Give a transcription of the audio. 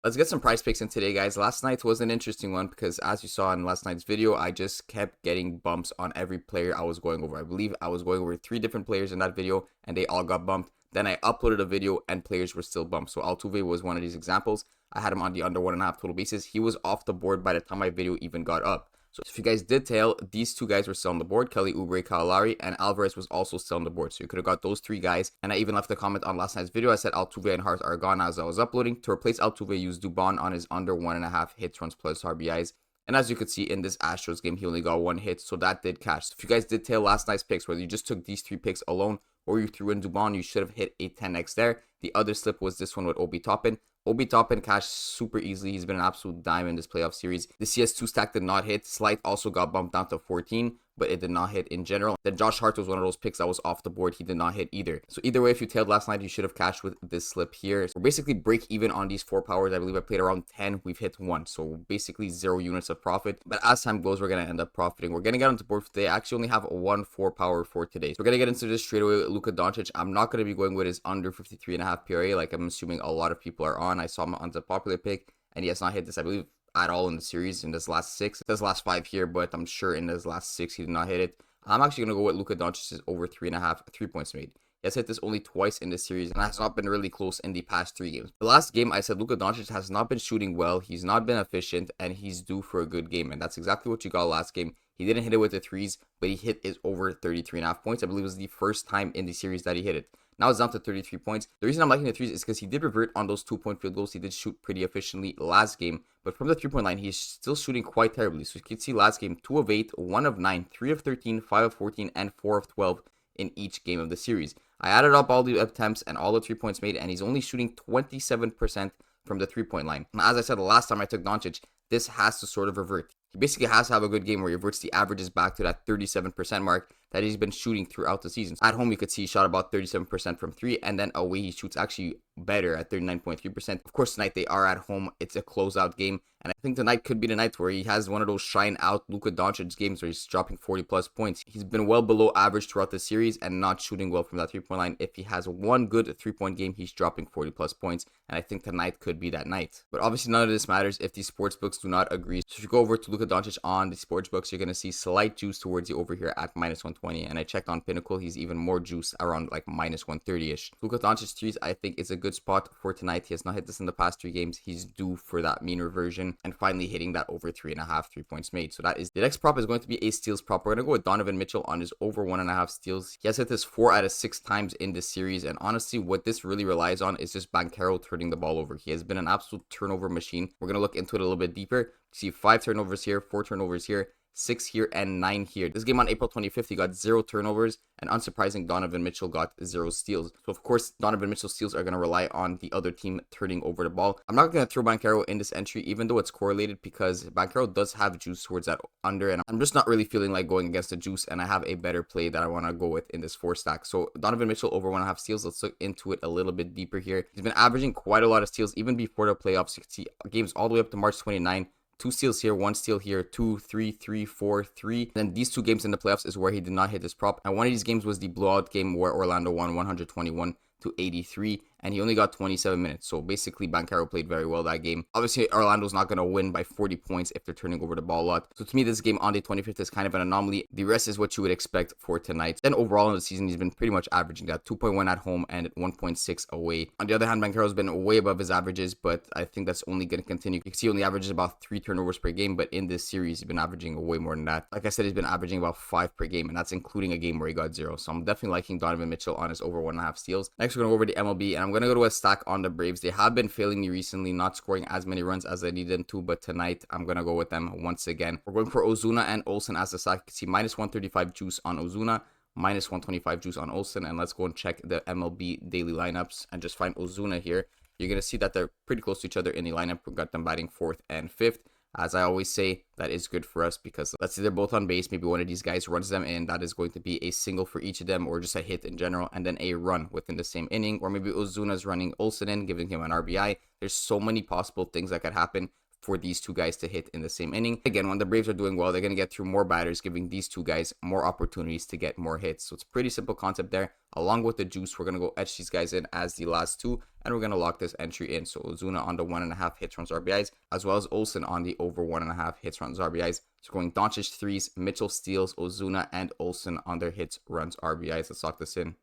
Let's get some prize picks in today, guys. Last night was an interesting one because, as you saw in last night's video, I just kept getting bumps on every player I was going over. I believe I was going over 3 different players in that video, and they all got bumped. Then I uploaded a video, and players were still bumped. So Altuve was one of these examples. I had him on the under 1.5 total bases. He was off the board by the time my video even got up. So if you guys did tail, these 2 guys were still on the board. Kelly Oubre, Kyle Lowry, and Alvarez was also still on the board. So you could have got those 3 guys. And I even left a comment on last night's video. I said Altuve and Hart are gone as I was uploading. To replace Altuve, use Dubon on his under 1.5 hits, runs plus RBIs. And as you could see in this Astros game, he only got 1 hit. So that did cash. So if you guys did tail last night's picks, whether you just took these 3 picks alone or you threw in Dubon, you should have hit a 10x there. The other slip was this one with Obi Toppin. Obi Toppin cashed super easily. He's been an absolute dime in this playoff series. The CS2 stack did not hit. Slight also got bumped down to 14, but it did not hit in general. Then Josh Hart was one of those picks that was off the board. He did not hit either. So either way, if you tailed last night, you should have cashed with this slip here. So we're basically break even on these 4 powers. I believe I played around 10. We've hit 1. So basically 0 units of profit. But as time goes, we're going to end up profiting. We're going to get onto board for today. I actually only have 1 4-power for today. So we're going to get into this straight away with Luka Doncic. I'm not going to be going with his under 53.5 PRA like I'm assuming a lot of people are on. I saw him on the popular pick, and he has not hit this, I believe, at all in the series in this last 6. It says last 5 here, but I'm sure in this last 6 he did not hit it. I'm actually going to go with Luka Doncic's over 3.5 3 points made. He has hit this only twice in this series and has not been really close in the past 3 games. The last game, I said Luka Doncic has not been shooting well. He's not been efficient, and he's due for a good game. And that's exactly what you got last game. He didn't hit it with the threes, but he hit his over 33.5 points. I believe it was the first time in the series that he hit it. Now it's down to 33 points. The reason I'm liking the threes is because he did revert on those 2-point field goals. He did shoot pretty efficiently last game, but from the 3-point line, he's still shooting quite terribly. So you can see last game, 2 of 8, 1 of 9, 3 of 13, 5 of 14, and 4 of 12 in each game of the series. I added up all the attempts and all the 3 points made, and he's only shooting 27% from the 3-point line. Now, as I said the last time I took Doncic, this has to sort of revert. He basically has to have a good game where he reverts the averages back to that 37% mark that he's been shooting throughout the season. At home, you could see he shot about 37% from 3, and then away he shoots actually better at 39.3%. Of course, tonight they are at home. It's a closeout game, and I think tonight could be the night where he has one of those shine out Luka Doncic games where he's dropping 40 plus points. He's been well below average throughout the series and not shooting well from that 3-point line. If he has one good 3-point game, he's dropping 40 plus points, and I think tonight could be that night. But obviously none of this matters if the sports books do not agree. So if you go over to Luka Doncic on the sports books, you're going to see slight juice towards the over here at minus 120, and I checked on Pinnacle, he's even more juice around like minus 130-ish. Luka Doncic threes, I think, is a good spot for tonight. He has not hit this in the past 3 games. He's due for that mean reversion and finally hitting that over 3.5 3 points made. So that is the next prop is going to be a steals prop. We're going to go with Donovan Mitchell on his over 1.5 steals. He has hit this 4 out of 6 times in this series, and honestly, what this really relies on is just Banchero turning the ball over. He has been an absolute turnover machine. We're going to look into it a little bit deeper. See 5 turnovers here, 4 turnovers here, 6 here, and 9 here. This game on April 25th, he got 0 turnovers, and unsurprising, Donovan Mitchell got 0 steals. So, of course, Donovan Mitchell's steals are going to rely on the other team turning over the ball. I'm not going to throw Banchero in this entry, even though it's correlated, because Banchero does have juice towards that under, and I'm just not really feeling like going against the juice, and I have a better play that I want to go with in this 4 stack. So, Donovan Mitchell over 1.5 steals. Let's look into it a little bit deeper here. He's been averaging quite a lot of steals, even before the playoffs. You can see games all the way up to March 29. 2 steals here, 1 steal here, 2, 3, 3, 4, 3. Then these 2 games in the playoffs is where he did not hit this prop. And one of these games was the blowout game where Orlando won 121-83, and he only got 27 minutes. So basically, Banchero played very well that game. Obviously, Orlando's not going to win by 40 points if they're turning over the ball a lot. So to me, this game on the 25th is kind of an anomaly. The rest is what you would expect for tonight. Then overall in the season, he's been pretty much averaging that 2.1 at home and 1.6 away. On the other hand, Banchero's been way above his averages, but I think that's only going to continue. You can see he only averages about 3 turnovers per game, but in this series, he's been averaging way more than that. Like I said, he's been averaging about 5 per game, and that's including a game where he got 0. So I'm definitely liking Donovan Mitchell on his over 1.5 steals. Next, we're going to go over the MLB, and I'm going to go to a stack on the Braves. They have been failing me recently, not scoring as many runs as I need them to, but tonight I'm going to go with them once again. We're going for Ozuna and Olsen as the stack. You can see minus 135 juice on Ozuna, minus 125 juice on Olsen, and let's go and check the MLB daily lineups and just find Ozuna here. You're going to see that they're pretty close to each other in the lineup. We got them batting 4th and 5th. As I always say, that is good for us because let's say they're both on base. Maybe one of these guys runs them in. That is going to be a single for each of them or just a hit in general and then a run within the same inning. Or maybe Ozuna's running Olsen in, giving him an RBI. There's so many possible things that could happen. for these two guys to hit in the same inning. Again, when the Braves are doing well, they're going to get through more batters, giving these two guys more opportunities to get more hits. So it's a pretty simple concept there. Along with the juice, we're going to go etch these guys in as the last two, and we're going to lock this entry in. So Ozuna on the 1.5 hits, runs, RBIs, as well as Olsen on the over 1.5 hits, runs, RBIs. So going Doncic threes, Mitchell steals, Ozuna and Olsen on their hits, runs, RBIs. Let's lock this in.